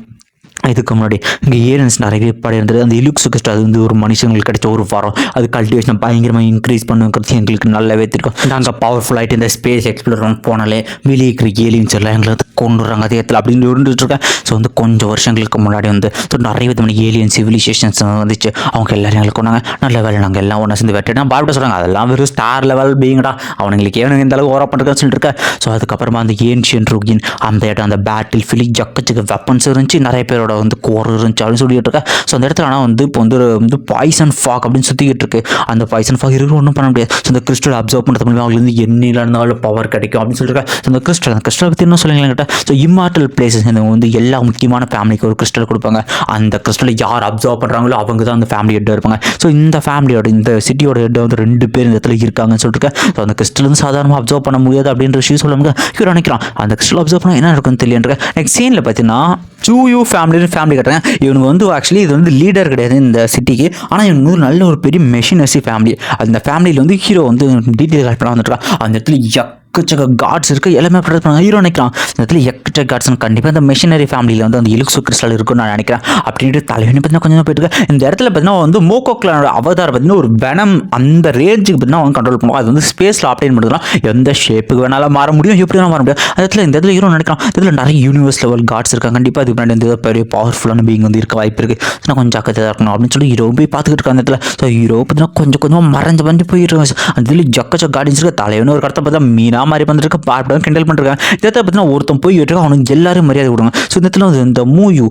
இதுக்கு முன்னாடி இங்கே ஏலியன்ஸ் நிறைய படம் இருந்தது. அந்த இலுக்ஸு கிறிஸ்டல் அது வந்து ஒரு மனுஷங்களுக்கு கிடைச்ச ஒரு வாரம் அது கல்டிவேஷனை பயங்கரமாக இன்க்ரீஸ் பண்ணுங்கிறது எங்களுக்கு நல்லாவே தெரியும். நாங்கள் பவர்ஃபுல் ஆகிட்டு இந்த ஸ்பேஸ் எக்ஸ்ப்ளோர் போனாலே வெளியே இருக்கிற ஏலியன்ஸ் எல்லாம் எங்களை வந்து கொண்டுறாங்க அதே இடத்துல அப்படின்னு இருந்துகிட்ருக்கேன். ஸோ வந்து கொஞ்சம் வருஷங்களுக்கு முன்னாடி வந்து ஸோ நிறைய விதமான ஏலியன் சிவிலைசேஷன்ஸ் வந்துச்சு. அவங்க எல்லாரும் எங்களுக்கு கொண்டாங்க. நல்ல வேலை நாங்கள் எல்லாம் ஒன்றா சேர்ந்து வெட்டினா பாபிட்ட சொல்கிறாங்க அதெல்லாம் வெறும் ஸ்டார் லெவல் பீங்கடா அவனுங்களுக்கு ஏன் இந்த அளவுக்கு ஓரா பண்ணுறதுன்னு சொல்லிட்டு இருக்கேன். ஸோ அதுக்கப்புறமா அந்த ஏன்ஷியன் ருகின் அந்த இடம் அந்த பேட்டில் ஃபீல்ட் ஜக்கச்சுக்கு வெப்பன்ஸ் இருந்துச்சு. நிறைய பேரோட வந்து கோர் இருந்துச்சு அப்படின்னு சொல்லிட்டு இருக்கேன். ஸோ அந்த இடத்துல ஆனால் வந்து இப்போ வந்து பாய்சன் ஃபாக் அப்படின்னு சுற்றிக்கிட்டு இருக்கு. அந்த பாய்சன் ஃபாக் இருக்கிற ஒன்றும் பண்ண முடியாது. ஸோ அந்த கிறிஸ்டல் அப்சர்வ் பண்ணுறது மூலமாக அவங்களுக்கு வந்து எண்ணில இருந்தாலும் பவர் கிடைக்கும் அப்படின்னு சொல்லியிருக்கேன். ஸோ அந்த கிறிஸ்டல் பற்றி என்ன சொல்லுங்களேன் கிட்ட. ஸோ இம்மார்டல் பிளேசஸ் இந்த வந்து எல்லா முக்கியமான ஃபேமிலிக்கு ஒரு கிறிஸ்டல் கொடுப்பாங்க. அந்த கிறிஸ்டலை யார் அப்சர்வ் பண்ணுறாங்களோ அவங்க தான் அந்த ஃபேமிலி ஹெட்டாக இருப்பாங்க. ஸோ இந்த ஃபேமிலியோட இந்த சிட்டியோட ஹெட்டை வந்து 2 பேர் இந்த இடத்துல இருக்காங்கன்னு சொல்லியிருக்கேன். ஸோ அந்த கிறிஸ்டல் வந்து சாதாரணமாக அப்சர்வ் பண்ண முடியாது அப்படின்ற விஷயம் சொல்ல முடியாது. இவர் நினைக்கிறான் அந்த கிறிஸ்டல் அப்சர்வ் பண்ணால் என்ன இருக்குன்னு தெரியல. நெக்ஸ்ட் சீனில் பார்த்தீங்கன்னா சூயூ ஃபேமிலி கட்டுறாங்க. இவனுக்கு வந்து ஆக்சுவலி இது வந்து லீடர் கிடையாது இந்த சிட்டிக்கு. ஆனால் இவனுக்கு வந்து நல்ல ஒரு பெரிய மெஷினரி ஃபேமிலி. அந்த ஃபேமிலியில் வந்து ஹீரோ வந்து டீட்டெயில் கட் பண்ண வந்துட்டுருக்கான். அந்த இடத்துல எக்கச்சக்க காட்ஸ் இருக்குது எல்லாமே ப்ரொடக்ட் பண்ண ஹீரோ நினைக்கிறான். இந்த இடத்துல எக்கச்சக்க காட்ஸ் கண்டிப்பாக இந்த மெஷினரி ஃபேமிலியில் வந்து அந்த இலுக்ஸு கிறிஸ்டல் இருக்குன்னு நான் நினைக்கிறேன் அப்படின்ட்டு தலைவனி பார்த்தீங்கன்னா கொஞ்சம் போயிட்டு இருக்கு. இந்த இடத்துல பார்த்தீங்கன்னா வந்து மோகோக்களோட அவதாரம் பார்த்தீங்கன்னா ஒரு வெனம் அந்த ரேஞ்சுக்கு பார்த்தீங்கன்னா அவங்க கண்ட்ரோல் பண்ணுவோம். அது வந்து ஸ்பேஸில் ஆப்ரேட் பண்ணுறதுனா எந்த ஷேப்புக்கு வேணாலும் மாற முடியும் எப்படி வேணாலும் மாற முடியும். அந்த இடத்துல ஹீரோ நினைக்கிறான். இதில் நிறைய யூனிவர்ஸ் லெவல் காட்ஸ் இருக்காங்க. கண்டிப்பாக அதுக்கு முன்னாடி வந்து பெரிய பவர்ஃபுல்லான பீயிங் வந்து இருக்க வாய்ப்பு இருக்குது. நான் கொஞ்சம் ஜாக்கிரதையாக இருக்கணும் அப்படின்னு சொல்லி ஹீரோ போய் பார்த்துக்கிட்டு இருக்காங்க. அந்த இடத்துல ஸோ ஹீரோ பார்த்தீங்கன்னா கொஞ்சம் கொஞ்சமாக மறைஞ்சு போயிட்டு இருக்காங்க. அந்த இதில் ஜக்கச்ச கார்டின்ஸ் இருக்க தலைவனு ஒரு கடத்தை பார்த்தா மீனா மாதிரி வந்துருக்கு கிண்டல் பண்ணிருக்காங்க. இதை பார்த்தீங்கன்னா ஒருத்தன் போய் விட்டுருக்கா அவனுக்கு எல்லாரும் மரியாதை கொடுங்க. ஸோ இந்த இடத்துல இந்த மூயூ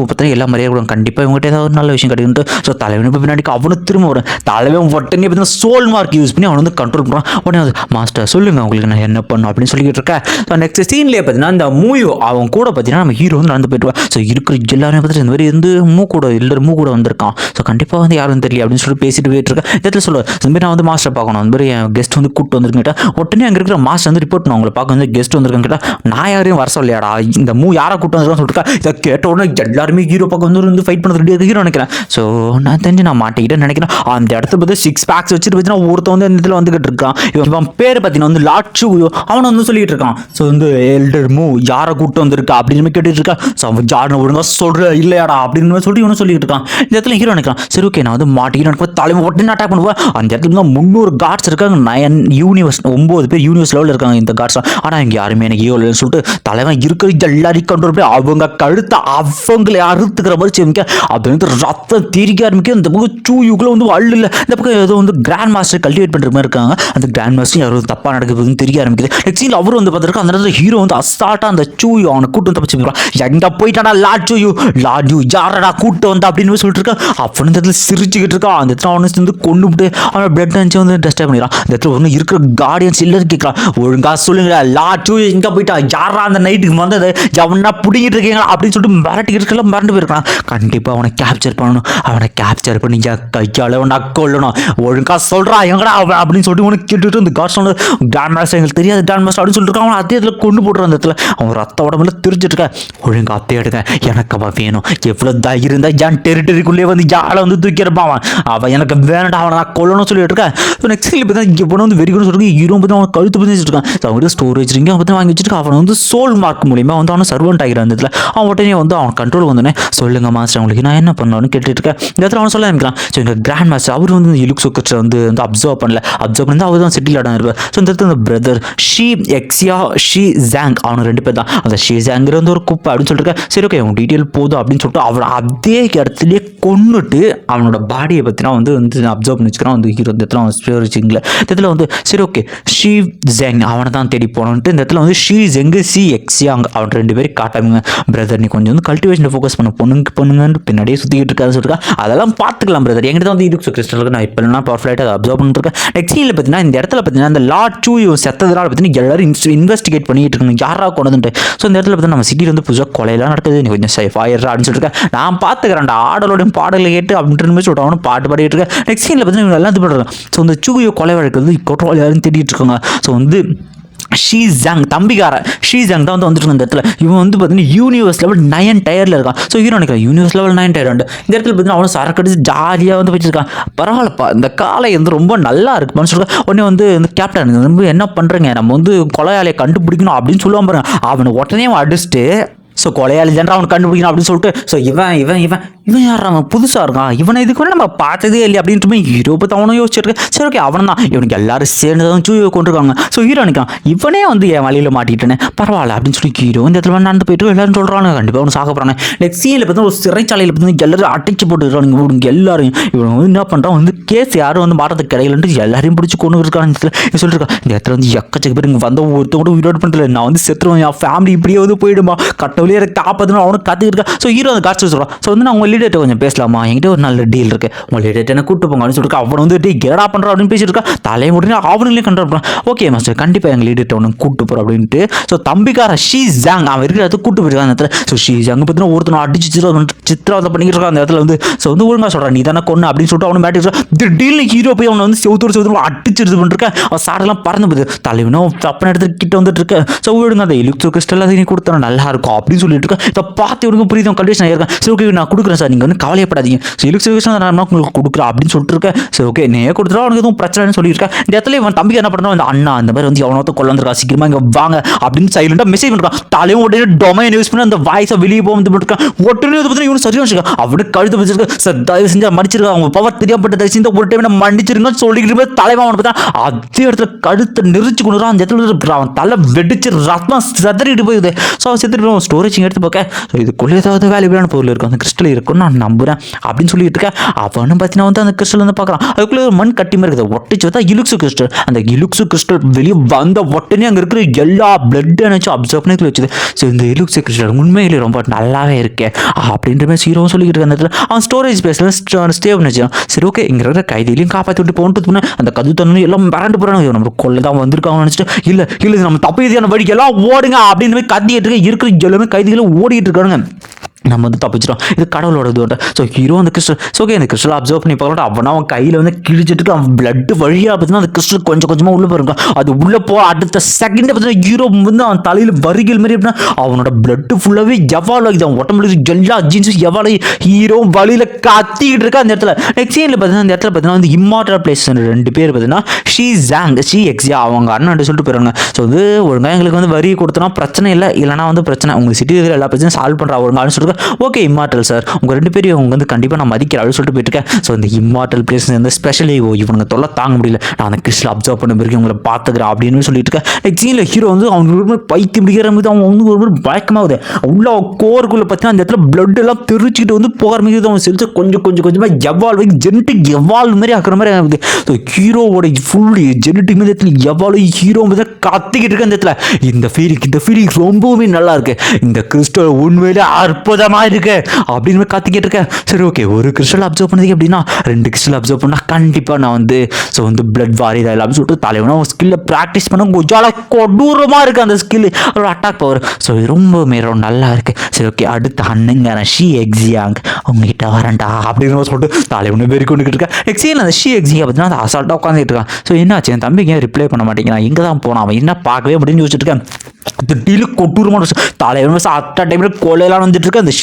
பார்த்தீங்கன்னா எல்லா மரியாதை கொடுங்க. கண்டிப்பாக இவங்ககிட்ட ஏதாவது ஒரு நல்ல விஷயம் கிடைக்குன்ட்டு ஸோ தலைவனு இப்போ பின்னாடி அவனு திரும்ப வரும். தலைவன் உடனே பார்த்தீங்கன்னா சோல் மார்க் யூஸ் பண்ணி அவனை வந்து கண்ட்ரோல் பண்ணுறான். உடனே வந்து மாஸ்டர் சொல்லுங்கள் உங்களுக்கு நான் என்ன பண்ணும் அப்படின்னு சொல்லிக்கிட்டு இருக்கேன். ஸோ நெக்ஸ்ட் சீன்லேயே பார்த்தீங்கன்னா இந்த மூயூ அவங்க கூட பார்த்தீங்கன்னா நம்ம ஹீரோ வந்து நடந்து போயிட்டு ஸோ இருக்கிற எல்லாருமே பார்த்துட்டு இந்த மாதிரி வந்து மூ கூட வந்திருக்கான். ஸோ கண்டிப்பாக வந்து யாரும் தெரியல அப்படின்னு சொல்லி பேசிட்டு போயிட்டு இருக்கேன். இந்த இடத்துல சொல்லுவேன் இந்த மாதிரி நான் வந்து மாஸ்டர் பார்க்கணும். அந்த மாதிரி என் கெஸ்ட் வந்து கூப்பிட்டு வந்துருக்கிட்டா உடனே அங்கே இருக்கிற மாஸ்டர் வந்து ரிப்போர்ட் பண்ண அவங்களை பார்க்க வந்து கெஸ்ட் வந்திருக்கான்னு கேட்டால் நான் யாரையும் வர சொல்லையாடா இந்த யாரை கூப்பிட்டு வந்துருக்கான்னு சொல்லிட்டு இதை கேட்ட உடனே எல்லாருமே ஹீரோ பக்கம் வந்து ஃபைட் பண்ண ரெடியாக ஹீரோ நினைக்கிறேன். ஸோ நான் தெரிஞ்சு நான் மாட்டிக்கிட்டேன்னு நினைக்கிறேன். அந்த இடத்துல பார்த்து 6 பேக்ஸ் வச்சுட்டு பார்த்தீங்கன்னா ஒருத்தன் வந்து இந்த இடத்துல வந்துகிட்டு இருக்கான். இவன் பேர் பார்த்தீங்கன்னா வந்து லாட்சு அவனை வந்து சொல்லிட்டு இருக்கான். ஸோ வந்து எல்டர் மூ யாரை கூப்பிட்டு வந்திருக்கா அப்படின்னு கேட்டுட்டு இருக்கான். ஸோ அவன் ஜார்னு ஒழுங்காக சொல்கிற இல்லையாடா அப்படின்னு சொல்லிட்டு இவனும் சொல்லிட்டு இருக்கான். இந்த இடத்துல ஹீரோ நினைக்கிறான். சரி ஓகே நான் வந்து மாட்டிக்கிட்டு தலைமை உடனே அட்டாக் பண்ணுவேன். அந்த இடத்துல தான் 300 கார்ட்ஸ் இருக்காங்க. 9 பேர் யூனிவர்ஸ் லெவலில் இருக்காங்க இந்த கார்ட்ஸ். ஆனால் இங்கே யாருமே எனக்கு ஹீரோ இல்லைன்னு சொல்லிட்டு தலைவன் இருக்கிற எல்லாரையும் கண்ட்ரோல் பண்ணி அவங்க கழுத்தை அவங்களை அறுத்துக்கிற மாதிரி செய்விக்க அப்படின்னு ரத்தம் தீரிக்க ஆரம்பிக்க. இந்த பக்கம் சூயுக்குள்ள வந்து அள்ளு இல்லை. இந்த பக்கம் ஏதோ வந்து கிராண்ட் மாஸ்டர் கல்டிவேட் பண்ணுற மாதிரி இருக்காங்க. அந்த கிராண்ட் மாஸ்டர் யாரும் தப்பாக நடக்குதுன்னு தெரிய ஆரம்பிக்குது. நெக்ஸ்ட் அவரும் வந்து பார்த்துருக்கா. அந்த இடத்துல ஹீரோ வந்து அசால்ட்டாக அந்த சூயு அவனை கூட்டு தப்பிச்சு போயிடுவான். எங்கே போயிட்டாடா லாட்ஜூ யாரடா கூட்டு வந்தா அப்படின்னு சொல்லிட்டு இருக்கா. அப்படின்னு இந்த இடத்துல சிரிச்சுக்கிட்டு இருக்கா. அந்த இடத்துல அவனை வந்து கொண்டு விட்டு அவனை பிளட் அனுப்பிச்சு வந்து டெஸ்ட் பண்ணிடுறான். இந்த இடத்துல ஒன்று இருக்கிற கார்டியன்ஸ் இல்லைன்னு கேட்கலாம். ஒழுங்காக சொல்லுங்க லாட்ஜூ எங்கே போயிட்டா யாரா அந்த நைட்டுக்கு வந்தது எவனா பிடிங்கிட்டு இருக்கீங்களா அப்படின்னு சொல்லிட்டு மிரட்டிக்கிட்டு மறந்து போயிருக்கான். கண்டிப்பாக அவனை கேப்சர் பண்ணணும். அவனை கேப்சர் பண்ணி கையால் அவனை கொள்ளணும். ஒழுங்காக சொல்கிறா எங்கடா அவன் அப்படின்னு சொல்லிட்டு உனக்கு கேட்டுட்டு இந்த கார்ட்ஸ் வந்து கிராண்ட் மாஸ்டர் எங்களுக்கு தெரியாது கிராண்ட் மாஸ்டர் அப்படின்னு சொல்லிட்டு அவன் அதே இதில் கொண்டு போட்டுறான். அந்த இடத்துல அவன் ரத்த உடம்புல தெரிஞ்சிட்டு இருக்க. ஒழுங்காக அத்தையே எடுங்க எனக்கு அவன் வேணும். எவ்வளோ தைரியம் இருந்தால் என் டெரிட்டரிக்குள்ளேயே வந்து யாரை வந்து தூக்கியிருப்பான் அவன் எனக்கு வேணடா அவனை நான் கொல்லணும்னு சொல்லிட்டு இருக்கேன். ஸோ நெக்ஸ்ட் இப்போ தான் இவனை வந்து வெறிக்கணும் சொல்லிட்டு ஹீரோ பற்றி அவன் கழுத்து கொடுத்து வச்சுருக்கான். அவங்க ஸ்டோரேஜ் ரிங்க அவன் வாங்கி வச்சுட்டு அவன் வந்து சோல் மார்க் மூலியமாக வந்து அவனை சர்வெண்ட் ஆகிறான். அந்த இடத்துல அவன் உடனே வந்து அவன் கண்ட்ரோல் வந்தோடனே சொல்லுங்க மாஸ்டர் உங்களுக்கு நான் என்ன பண்ணணும்னு கேட்டுட்டு இருக்கேன். இந்த இடத்துல அவன் சொல்ல ஆரம்பிக்கிறான். ஸோ எங்கள் கிராண்ட் மாஸ்டர் அவர் வந்து இலுக்ஸு கிறிஸ்டல் வந்து அப்சர்வ் பண்ணி அவர் தான் செட்டில் ஆடான் இருப்பார். ஸோ இந்த இடத்துல அந்த பிரதர் ஷீ எக்ஸியா ஷீ ஜாங் அவனு 2 பேர் தான். அந்த ஷீ ஜாங்கிற வந்து ஒரு குப்பை அப்படின்னு சொல்லிட்டு சரி ஓகே அவன் டீட்டெயில் போதும் அப்படின்னு சொல்லிட்டு அவனை அதே இடத்துலயே கொன்னுட்டு அவனோட பாடியை பற்றினா வந்து அப்சர்வ் பண்ணி வச்சுக்கிறான். வந்து ஹீரோ இந்த இடத்துல அவன் ஸ்டோரேஜிங்கில் இந்த இடத்துல வந்து சரி ஓகே ஷீ ஜெங் அவனை தான் தேடி போனோன்ட்டு இந்த இடத்துல வந்து ஷீ ஜெங்கு சி எக்ஸியாங் அவன் 2 பேரும் காட்டாங்க. பிரதர் நீ கொஞ்சம் வந்து கல்டிவேஷனை ஃபோக்கஸ் பண்ண பொண்ணுங்கன்னு பின்னாடியே சுற்றிக்கிட்டு இருக்காரு சொல்லிருக்கா. அதெல்லாம் பார்த்துக்கலாம் பிரதர். எங்கிட்ட தான் வந்து இலுக்ஸு கிறிஸ்டலுக்கு நான் இப்போ பவர்ஃபுல்லாக அதை அப்சர்வ் பண்ணிருக்கேன். நெக்ஸ்ட் சீனில் பார்த்தீங்கன்னா இந்த இடத்துல பார்த்தீங்கன்னா இந்த லார்ட் சூ செத்ததுனால பார்த்தீங்கன்னா எல்லாரும் இன்வெஸ்டிகேட் பண்ணிட்டு இருக்காங்க யாரா கொண்டதுன்ட்டு. ஸோ இந்த இடத்துல பார்த்தீங்கன்னா நம்ம சிட்டியில் வந்து புதுசாக கொலையெல்லாம் நடக்குது. நீ கொஞ்சம் சேஃப் ஆயிடுறா அப்படின்னு சொல்லிட்டு நான் பார்த்துக்கிறேன் ஆடலோடைய பாடலை கேட்டு அப்படின்ற சொல்லிட்டு அவனு பாட்டு பாடிட்டு இருக்கேன். நெக்ஸ்ட் சீனில் பார்த்தீங்கன்னா எல்லாம் இது பண்ணுறாங்க. ஸோ இந்த சூயோ கொலை வழக்கு வந்து கொட்டோல் யாரும் தேடிட்டு இருக்காங்க. ஸோ வந்து ஷீ ஜாங் தம்பிக்காரன் ஷீ ஜாங் தான் வந்து வந்துட்டு இந்த இடத்துல இவன் வந்து பார்த்தீங்கன்னா யூனிவர்ஸ் லெவல் 9 டயரில் இருக்கான். ஸோ ஹீரோ நினைக்கிறேன் யூனிவர்ஸ் லெவல் 9 டயர் இந்த இடத்துல பார்த்தீங்கன்னா அவனும் சரக்கு அடிச்சு ஜாலியாக வந்து வச்சிருக்கான். பரவாயில்லப்பா இந்த காலை வந்து ரொம்ப நல்லா இருக்குப்பான்னு சொல்லுவேன். உடனே வந்து இந்த கேப்டன் ரொம்ப என்ன பண்ணுறீங்க நம்ம வந்து கொலையாளியை கண்டுபிடிக்கணும் அப்படின்னு சொல்லுவான் பாருங்க. அவனை உடனே அவன் அடிச்சுட்டு ஸோ கொலையாளி ஜென்ரா அவனை கண்டுபிடிக்கணும் அப்படின்னு சொல்லிட்டு ஸோ இவன் யார் அவன் புதுசாக இருக்கான் இவனை இதுக்கு வந்து நம்ம பார்த்ததே இல்லை அப்படின்ட்டு ஹீரோ பற்றி அவனும் யோசிச்சிருக்கேன். சரி ஓகே அவன் தான் இவனுக்கு எல்லாரும் சேர்ந்து தான் சூயை கொண்டிருக்காங்க. ஸோ ஹீரோ நினைக்கான் இவனே வந்து என் வழியில் மாட்டிட்டேனே பரவாயில்ல அப்படின்னு சொல்லி ஹீரோ இந்த இடத்துல நடந்து போயிட்டு எல்லாரும் சொல்கிறாங்க கண்டிப்பாக அவனு சாக போகிறாங்க. நெக்ஸ்ட் சீனில் பார்த்தா ஒரு சிறைச்சாலையில் பார்த்து எல்லாரும் அடிச்சு போட்டுருக்காங்க. இவங்க எல்லாரையும் இவங்க வந்து என்ன பண்ணுறான் வந்து கேஸ் யாரும் வந்து மாட்டத்துக்கு கிடையிலன்ட்டு எல்லாரையும் பிடிச்சி கொண்டு இருக்காங்க. சொல்லியிருக்கான் இந்த இடத்துல வந்து எக்கச்சக்க பேர் இங்கே வந்த ஒருத்தவங்க கூட உயிரோடு பண்ணுறது நான் வந்து செத்துருவேன் என் ஃபேமிலி இப்படியே வந்து போயிடுமா கட்டவிலே எனக்கு காப்பாற்றணும் அவனுக்கு கற்றுக்கிட்டு இருக்கா. ஸோ ஹீரோ அந்த காட்சி சொல்கிறான். ஸோ வந்து நான் உங்கள் லீடர்கிட்ட கொஞ்சம் பேசலாமா என்கிட்ட ஒரு நல்ல டீல் இருக்குது உங்கள் லீடர்கிட்ட என்ன கூப்பிட்டு போங்க அப்படின்னு சொல்லிட்டு அவன் வந்து கேடா பண்ணுறான் அப்படின்னு பேசிட்டு இருக்கா. தலையை உடனே அவனுங்களே கண்ட்ரோல் பண்ணுறான். ஓகே மாஸ்டர் கண்டிப்பாக எங்கள் லீடர்கிட்ட ஒன்று கூப்பிட்டு போகிறோம் அப்படின்ட்டு. ஸோ தம்பிக்கார ஷீ ஜாங் அவன் இருக்கிற இடத்துக்கு கூப்பிட்டு போயிருக்கான் அந்த இடத்துல. ஸோ ஷீ ஜாங் பார்த்தீங்கன்னா ஒருத்தனை அடிச்சு சித்திரவதை பண்ணிக்கிட்டு இருக்கான் அந்த இடத்துல வந்து. ஸோ வந்து ஒழுங்காக சொல்கிறான் நீ தானே கொண்டு அப்படின்னு சொல்லிட்டு அவனை மேட்டிருக்கான். திடீர்னு ஹீரோ போய் அவனை வந்து செவுத்தூர் அடிச்சிருது பண்ணிருக்கேன். அவன் சாரெல்லாம் பறந்து போகுது தலைவனும் தப்பன இடத்துக்கு கிட்ட வந்துட்டு இருக்கு. ஸோ விடுங்க அந்த இலுக்ஸு கிறிஸ்டல் அதை நீ கொடுத்தா நல்லா இருக்கும் அப்படின்னு சொல்லிட்டு இருக்கேன். இதை பார்த்து இவனுக்கு புரியுது கண்டிஷன் ஆயிருக்கேன். சரி ஓகே நான் கொடுக்குறேன் சார் நீங்கள் வந்து கவலையப்படாதீங்க. ஸோ இலுக்ஸு கிறிஸ்டல் நான் உங்களுக்கு கொடுக்குறேன் அப்படின்னு சொல்லிட்டு இருக்கேன். சரி ஓகே நீ கொடுத்துட்டா அவனுக்கு எதுவும் பிரச்சனைன்னு சொல்லியிருக்கேன். இந்த இடத்துல இவன் தம்பி என்ன பண்ணுறான் அந்த அண்ணா அந்த மாதிரி வந்து எவனோ கொள்ள வந்துருக்கா சீக்கிரமா இங்கே வாங்க அப்படின்னு சைலண்டாக மெசேஜ் பண்ணுறான். தலையும் உடனே டொமைன் யூஸ் பண்ணி அந்த வாய்ஸை வெளியே போக வந்து பண்ணிருக்கான். உடனே வந்து பார்த்தீங்கன்னா இவனு சரியாக வச்சுருக்கான் அவனு கழுத்து வச்சிருக்கேன். சார் தயவு செஞ்சு மன்னிச்சிருக்கான் அவங்க பவர் தெரியாமப்பட்ட தயவு செஞ்சு ஒரு டைம் மன்னிச்சிருங்கன்னு சொல்லிக்கிட்டு தலைவன் அவனை பார்த்தா அதே இடத்துல கழுத்தை நெரிச்சு கொண்டு அந்த இடத்துல அவன் தலை வெடிச்சு ரத்தம் சதறிட்டு போகுது. ஸோ அவன் செத்துட்டு போய் ஸ்டோரேஜ் எடுத்து பார்க்க ஸோ இதுக்குள்ளே ஏதாவது வேல்யூபிளான பொருள் இருக்கும் அந்த கிறிஸ்டல் இருக்குன்னு நான் நம்புறேன் அப்படின்னு சொல்லிட்டு இருக்கேன். அவனும் பார்த்தீங்கன்னா வந்து அந்த கிறிஸ்டல் வந்து பார்க்குறான். அதுக்குள்ளே ஒரு மண் கட்டி மாதிரி இருக்குது ஒட்டிச்சு பார்த்தா இலுக்ஸு கிறிஸ்டல். அந்த இலுக்ஸு கிறிஸ்டல் வெளியே வந்த உடனே அங்கே இருக்கிற எல்லா பிளட் எனர்ஜி அப்சர்வ் பண்ணி வச்சுது. ஸோ இந்த இலுக்ஸு கிறிஸ்டல் உண்மையிலே ரொம்ப நல்லாவே இருக்கு அப்படின்ற மாதிரி ஹீரோவும் சொல்லிக்கிட்டு இருக்க அந்த இடத்துல அவன் ஸ்டோரேஜ் ஸ்பேஸில் ஸ்டே பண்ணி வச்சான். சரி ஓகே இங்கே இருக்கிற கைதிலையும் காப்பாற்றி விட்டு போட்டு அந்த கது தண்ணி எல்லாம் மிரண்டு போகிறாங்க நம்ம கொள்ள தான் வந்திருக்காங்க நினச்சிட்டு இல்லை நம்ம தப்பு எதியான வழிக்கு எல்லாம் ஓடுங்க அப்படின்னு போய் கத்திட்டு இருக்க இருக்கிற எல்லாமே கைதிகளும் ஓடிட்டு இருக்காங்க. நம்ம வந்து தப்பிச்சிடும் இது கடவுளோட இதுவோட. ஸோ ஹீரோ அந்த கிறிஸ்டல் ஓகே அந்த கிறிஸ்டல் அப்சர்வ் பண்ணி பார்க்கலாம். அவனா அவன் கையில் வந்து கிழிச்சிட்டு அவன் பிளட் வழியாக பார்த்தீங்கன்னா அந்த கிறிஸ்டல் கொஞ்சம் கொஞ்சமாக உள்ளே போயிருக்கான். அது உள்ளே போ அடுத்த செகண்டே பார்த்தீங்கன்னா ஹீரோ வந்து அவன் தலையில் வரிகள் மாதிரி அப்படின்னா அவனோட பிளட்டு ஃபுல்லாகவே எவால்வ் ஆகுது. அவன் உடம்புல எல்லா ஜீன்ஸும் எவால்வ் ஆகி ஹீரோ வழியில் கத்திக்கிட்டு இருக்கா அந்த இடத்துல. நெக்ஸ்ட் சீனில் பார்த்தீங்கன்னா அந்த இடத்துல பார்த்தீங்கன்னா வந்து இம்மார்டல் பிளேஸ் 2 பேர் பார்த்தீங்கன்னா ஷீ ஜாங் ஷீ எக்ஸியா அவங்க அண்ணன் சொல்லிட்டு போயிடுவாங்க. ஸோ வந்து ஒழுங்காக எங்களுக்கு வந்து வரி கொடுத்தனா பிரச்சனை இல்லை இல்லைனா வந்து பிரச்சனை உங்கள் சிட்டி இருக்கிற எல்லா பிரச்சனையும் சால்வ் பண்ணுறா ஒழுங்கான்னு சொல்லிட்டு ஓகே இம்மார்டல் சார் உங்கள் 2 பேரையும் அவங்க வந்து கண்டிப்பாக நான் மதிக்கிறேன் அப்படின்னு சொல்லிட்டு போயிட்டுருக்கேன். ஸோ இந்த இம்மார்டல் பிளேஸ் வந்து ஸ்பெஷலி இவனுங்க தொல்லை தாங்க முடியல நான் அந்த கிறிஸ்டல் அப்சர்வ் பண்ண பிறகு உங்களை பார்த்துக்கிறேன் அப்படின்னு சொல்லிட்டு இருக்கேன். நெக்ஸ்ட் சீனில் ஹீரோ வந்து அவங்க பைத்தி பிடிக்கிற மாதிரி அவங்க வந்து ஒரு மாதிரி பயக்கமாகுது. உள்ள கோருக்குள்ளே பார்த்தீங்கன்னா அந்த இடத்துல பிளட் எல்லாம் தெரிச்சுக்கிட்டு வந்து போகிற மாதிரி அவன் செலுத்து கொஞ்சமாக எவால்வ் ஜெனட்டிக் எவால்வ் மாதிரி ஆக்குற மாதிரி ஆகுது. ஸோ ஹீரோவோட ஃபுல் ஜெனட்டிக் மாதிரி இடத்துல எவால்வ் ஹீரோ வந்து கத்திக்கிட்டு இருக்க அந்த இடத்துல இந்த ஃபீலிங் ரொம்பவுமே நல்லா இருக்கு. இந்த கிறிஸ்டல் உண்மையிலே அற்புதமாக இருக்கு அப்படின்னு காத்திக்கிட்டு இருக்கேன். சரி ஓகே ஒரு கிறிஸ்டல் அப்சர்வ் பண்ணதுக்கு அப்படின்னா 2 கிறிஸ்டல் அப்சர்வ் பண்ணால் கண்டிப்பாக நான் வந்து ஸோ வந்து பிளட் வாரிதா இல்லை அப்படின்னு சொல்லிட்டு தலைவனா ஸ்கில்லை ப்ராக்டிஸ் பண்ண கொஞ்சம் கொடூரமாக இருக்குது அந்த ஸ்கில் அதோட அட்டாக் பவர். ஸோ இது ரொம்பவுமே நல்லா இருக்குது. சரி ஓகே அடுத்த அண்ணங்க ஷீ எக்ஸியாங் உங்ககிட்ட வரேன்டா அப்படின்னு சொல்லிட்டு தலைவனு வெறி கொண்டுக்கிட்டு இருக்கேன். எக்ஸியில் அந்த எக்ஸியை பார்த்தீங்கன்னா அந்த அசால்ட்டாக உட்காந்துட்டு இருக்கான். ஸோ என்னாச்சு என் தம்பிக்கு ஏன் ரிப்ளை பண்ண மாட்டேங்கிறான், எங்கே தான் போனான் அவன், என்ன பார்க்கவே அப்படின்னு யோசிச்சுட்டு இருக்கேன். திடீர்னு கொட்டூரமான தலைவன் அட்ட டைமில் கொலையெல்லாம் வந்துட்டு இருக்கு. அந்த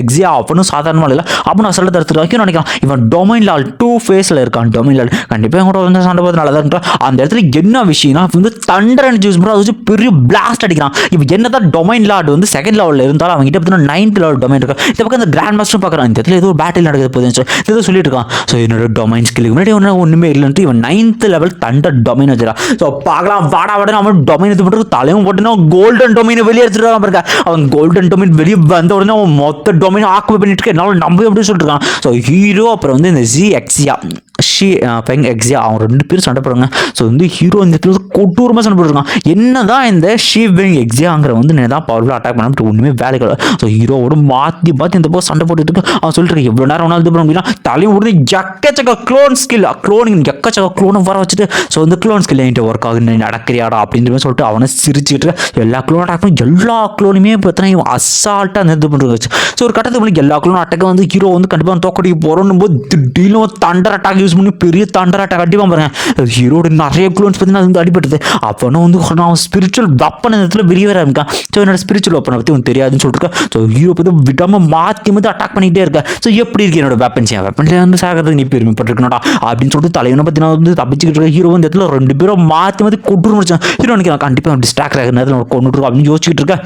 எக்ஸியா அவனும் சாதாரணமாக இல்லை, அவனும் அசல்ல தடுத்துட்டு வைக்கணும்னு நினைக்கிறான். இவன் டொமைன் லால் 2 ஃபேஸில் இருக்கான். டொமைன் லால் கண்டிப்பாக கூட வந்து சண்டை பார்த்து நல்லா தான் இருக்கான். அந்த இடத்துல என்ன விஷயம்னா வந்து தண்டர் அண்ட் ஜூஸ் அது வச்சு பெரிய பிளாஸ்ட் அடிக்கிறான். இப்போ என்னதான் டொமைன் லார்டு வந்து 2nd லெவலில் இருந்தாலும் அவங்க கிட்ட பார்த்தீங்கன்னா 9th லெவல் டொமைன் இருக்கா. இந்த பக்கம் அந்த கிராண்ட் மாஸ்டர் பார்க்குறான். இந்த இடத்துல ஏதோ ஒரு பேட்டில் நடக்குது போதுன்னு ஏதோ சொல்லிட்டு இருக்கான். ஸோ என்னோட டொமைன் ஸ்கில்லுக்கு முன்னாடி ஒன்றுமே இல்லைன்ட்டு இவன் 9th லெவல் தண்டர் டொமைன் வச்சுறான். ஸோ பார்க்கலாம் வாடா வாடா அவன் டொமைன் இது பண்ணுறது தலையும் போட்டுனா கோல்டன் டொமைன் வெளியே எடுத்துட்டு பாருங்க. அவன் கோல்டன் டொமைன் வெளியே வந்த உடனே அவன் மொத்த டொமைன் ஆக்குபை பண்ணிட்டு இருக்க என்னால் நம்ப அப்படின்னு சொல்லிட்டு இருக்கான். ஸோ ஹீரோ அப்புறம் வந்து இந்த எக்ஸியா எக்ஸியா அவங்க 2 பேரும் சண்டை போடுறாங்க. ஸோ வந்து ஹீரோ இந்த கொட்டூரமாக சண்டை போட்டுருக்கான். என்னதான் இந்த எக்ஸியாங்கிற வந்து தான் பவர்ஃபுல்லாக அட்டாக் பண்ணிட்டு ஒன்றுமே வேலை கிடையாது. ஸோ ஹீரோவோட மாற்றி இந்த போது சண்டை போட்டுட்டு இருக்கு. அவன் சொல்லிட்டு எவ்வளோ நேரம் ஒன்றால் இது பண்ண அப்படின்னா தலையும் உடனே எக்கச்சக்க க்ளோன் ஸ்கில் க்ளோனிங் எக்கச்சக்க க்ளோனை வர வச்சுட்டு ஸோ வந்து க்ளோன் ஸ்கில் என்கிட்ட ஒர்க் ஆகுது நடக்கிறியாடா அப்படின்னு சொல்லிட்டு அவனை சிரிச்சுட்டு எல்லா க்ளோன் அட்டாக் பண்ணி எல்லா க்ளோனுமே பார்த்தீங்கன்னா இவன் அசால்ட்டாக அந்த இது பண்ணுறது. ஸோ ஒரு கட்டத்துக்கு எல்லா க்ளோன் அட்டாக்கை வந்து ஹீரோ வந்து கண்டிப்பாக தோக்கடிக்கு போகிறோன்னு போது திடீர்னு தண்டர் அட்டாக் யூஸ் பண்ணி பெரிய தண்டர் அட்டாக் அடிப்பான் பாருங்க. ஹீரோட நிறைய க்ளோன்ஸ் பார்த்தீங்கன்னா அது வந்து அடிபட்டது. அப்போனா வந்து அவன் ஸ்பிரிச்சுவல் வெப்பன் இந்த இடத்துல வெளியே வர ஆரம்பிக்கான். ஸோ என்னோட ஸ்பிரிச்சுவல் வெப்பனை பற்றி உனக்கு தெரியாதுன்னு சொல்லிட்டு ஸோ ஹீரோ பற்றி விடாமல் மாற்றி அட்டாக் பண்ணிகிட்டே இருக்கா. ஸோ எப்படி இருக்கு என்னோட வெப்பன்ஸ், என் வெப்பன்ல வந்து சாகிறதுக்கு நீ பெருமைப்பட்டிருக்கணும்டா அப்படின்னு சொல்லிட்டு தலைவனை பற்றி நான் வந்து தப்பிச்சுக்கிட்டு இருக்க. ஹீரோ வந்து இடத்துல 2 பேரும் மாற்றி கொட்டு முடிச்சான். ஹீரோ நினைக்கிறான் கண்டிப்பாக டிஸ்ட்ராக்ட் ஆகிற நேரத்தில் கொண்டுட்டு அப்படின்னு யோசிச்சுட்டு இருக்கேன்.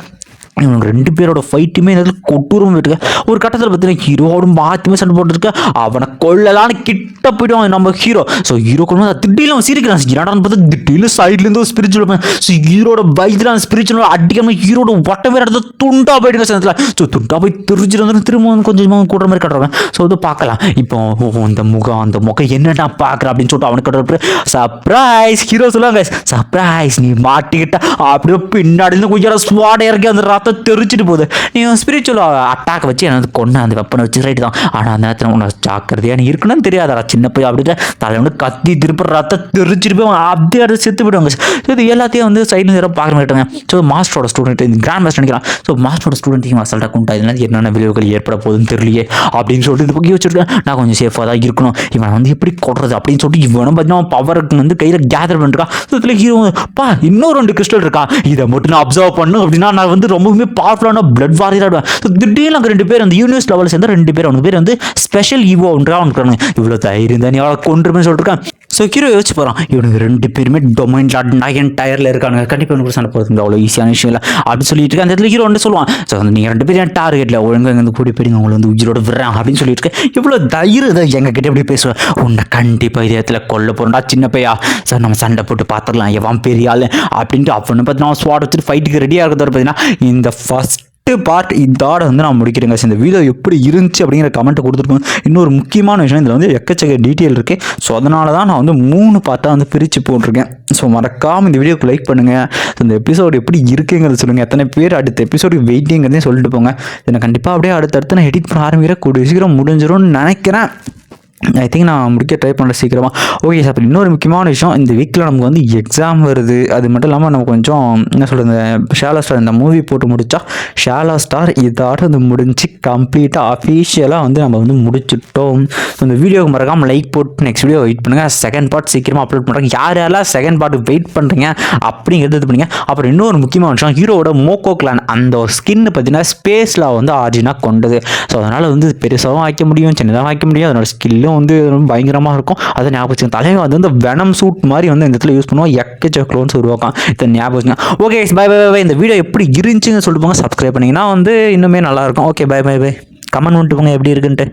இவங்க 2 பேரோட ஃபைட்டுமே நேரத்தில் கொட்டூரம் போயிட்டு ஒரு கட்டத்தில் பார்த்தீங்கன்னா ஹீரோவோட மாற்றியுமே சண்டை போட்டுருக்க. அவனை கொள்ளலான்னு கிட்ட போயிடுவான் நம்ம ஹீரோ. ஸோ ஹீரோ கொண்டு திடீர்னு அவன் சிரிக்கிறான். என்னடான்னு பார்த்தா திடீர்னு சைட்லேருந்து ஒரு ஸ்பிரிச்சுவல் ஸோ ஹீரோட பைக்கில் அந்த ஸ்பிரிச்சுவல் அடிக்காம ஹீரோட ஒட்டமே இடத்துல துண்டா போயிடுங்க சேர்த்துல. ஸோ துண்டா போய் திருச்சிட்டு வந்து திரும்ப கொஞ்சமாக கூடுற மாதிரி கட்டுறாங்க. ஸோ வந்து பார்க்கலாம் இப்போ அந்த முகம் என்னடா பார்க்குறேன் அப்படின்னு சொல்லிட்டு அவனுக்கு கட்டுற சர்ப்ரைஸ் ஹீரோ சொல்லுவாங்க சர்ப்ரைஸ் நீ மாட்டிக்கிட்ட அப்படியே பின்னாடி இருந்து கொஞ்சம் ஸ்வாட் இறக்கி அந்த ரத்தம் தெரிச்சிட்டு போகுது. நீ ஸ்பிரிச்சுவல் அட்டாக் வச்சு எனக்கு கொண்டு அந்த வெப்பனை வச்சு ரைட்டு தான். ஆனால் அந்த நேரத்தில் உனக்கு ஜாக்கிரதையாக நீ இருக்கணும்னு தெரியாதா சின்ன போய் அப்படின்ற தலைவனு கத்தி திருப்பி ரத்தம் தெரிச்சிட்டு போய் அப்படியே அதை செத்து போயிடுவாங்க. ஸோ இது எல்லாத்தையும் வந்து சைடில் யாரும் பார்க்க மாட்டாங்க. ஸோ மாஸ்டரோட ஸ்டூடெண்ட் இந்த கிராண்ட் மாஸ்டர் நினைக்கிறான். ஸோ மாஸ்டரோட ஸ்டூடெண்ட்டையும் அசல்ட்டாக கொண்டா இதனால் என்னென்ன விளைவுகள் ஏற்பட போகுதுன்னு தெரியலையே அப்படின்னு சொல்லிட்டு இது பற்றி வச்சுருக்கேன். நான் கொஞ்சம் சேஃபாக தான் இருக்கணும். இவன் வந்து எப்படி கொடுறது அப்படின்னு சொல்லிட்டு இவனும் பார்த்தீங்கன்னா பவருக்கு வந்து கையில் கேதர் பண்ணிருக்கான். ஸோ இதில் ஹீரோ பா இன்னும் 2 கிறிஸ்டல் இருக்கா இதை மட்டும் நான் அப்சர்வ் பண்ணணும் அப்படின்னா நான் வந்து ரொம்பவுமே பவர்ஃபுல்லான பிளட் வாரியர் ஆடுவேன். ஸோ திடீர்னு அங்கே 2 பேர் அந்த யூனிவர்ஸ் லெவலில் சேர்ந்து 2 பேர் அவனுக்கு பேர் வந்து ஸ்பெஷல் ஈவோன்றா அவனுக்கு இவ்வளோ தைரியம் தான் நீ அவளை கொண்டுருமே சொல்லிருக்கான். ஸோ ஹீரோ யோசிச்சு போகிறான் இவனுக்கு 2 பேருமே டொமைன் லாட் டயரில் இருக்காங்க. கண்டிப்பாக எனக்கு சண்டை போகிறது அவ்வளோ ஈஸியான விஷயம் இல்லை அப்படின்னு சொல்லிட்டு இருக்கேன். அந்த இடத்துல ஹீரோ வந்து சொல்லுவான் ஸோ வந்து நீங்கள் 2 பேரும் என் டார்கெட்டில் ஒழுங்காக வந்து கூடி போய் உங்களை வந்து உயிரோட விடுறேன் அப்படின்னு சொல்லிட்டு இருக்கேன். இவ்வளோ தைரியம் எங்கள் கிட்டே எப்படி பேசுவேன் உன்னை கண்டிப்பாக இதே இடத்துல கொல்ல போகிறோம்டா சின்ன பையா சார் நம்ம சண்டை போட்டு பார்த்துக்கலாம் எவன் பெரிய ஆள் அப்படின்ட்டு அவனு பார்த்தீங்கன்னா ஸ்வாட் வச்சுட்டு ஃபைட்டுக்கு ரெடியாக இருக்கிறத பார்த்தீங்கன்னா இந்த ஃபர்ஸ்ட் பார்ட் இதோட வந்து நான் முடிக்கிறேங்க. இந்த வீடியோ எப்படி இருந்துச்சு அப்படிங்கிற கமெண்ட் கொடுத்துருப்போம். இன்னொரு முக்கியமான விஷயம் இதில் வந்து எக்கச்சக்க டீட்டெயில் இருக்குது. ஸோ அதனால தான் நான் வந்து 3 பார்ட்டாக வந்து பிரித்து போட்டிருக்கேன். ஸோ மறக்காமல் இந்த வீடியோக்கு லைக் பண்ணுங்கள். இந்த எபிசோடு எப்படி இருக்குங்கிறது சொல்லுங்கள். எத்தனை பேர் அடுத்த எபிசோடு வெயிட்டிங்கிறதையும் சொல்லிட்டு போங்க. இதை கண்டிப்பாக அப்படியே அடுத்தடுத்து நான் எடிட் பண்ண ஆரம்பிக்கிறேன். கூடிய சீக்கிரம் முடிஞ்சிடும்னு நினைக்கிறேன். ஐ திங்க் நான் முடிக்க ட்ரை பண்ணுறேன் சீக்கிரமாக. Okay sir. இன்னொரு முக்கியமான விஷயம் இந்த வீக்கில் நமக்கு வந்து எக்ஸாம் வருது. அது மட்டும் இல்லாமல் நம்ம கொஞ்சம் என்ன சொல்கிறது இந்த ஷாலோ ஸ்டார் இந்த மூவி போட்டு முடித்தா ஷாலோ ஸ்டார் இதோட வந்து முடிஞ்சு கம்ப்ளீட்டாக அஃபீஷியலாக வந்து நம்ம வந்து முடிச்சுட்டோம். இந்த வீடியோக்கு மறக்காமல் லைக் போட்டு நெக்ஸ்ட் வீடியோ வெயிட் பண்ணுங்கள். செகண்ட் பார்ட் சீக்கிரமாக அப்லோட் பண்ணுறாங்க. யாரெல்லாம் செகண்ட் பார்ட் வெயிட் பண்ணுறீங்க அப்படிங்கிறது இது பண்ணுங்க. அப்புறம் இன்னொரு முக்கியமான விஷயம் ஹீரோட மோக்கோ கிளான் அந்த ஒரு ஸ்கின்னு பார்த்தீங்கன்னா ஸ்பேஸில் வந்து ஆர்ஜினாக கொண்டது. ஸோ அதனால் வந்து பெருசாகவும் வைக்க முடியும் சின்னதாக வைக்க முடியும். அதனோட ஸ்கில்லும் வந்து பயங்கரமாக இருக்கும். அதை ஞாபகம் தலைவன் வந்து இந்த வெனம் சூட் மாதிரி வந்து இந்த இடத்துல யூஸ் பண்ணுவோம். எக்கச்சக்க க்ளோன்ஸ் உருவாக்கும். இதை ஞாபகம். Okay bye bye bye. இந்த வீடியோ எப்படி இருந்துச்சுன்னு சொல்லிட்டு போங்க. சப்ஸ்கிரைப் பண்ணிங்கன்னா வந்து இன்னுமே நல்லாயிருக்கும். Okay bye bye bye. Comment பண்ணிட்டு போங்க எப்படி இருக்குன்ட்டு.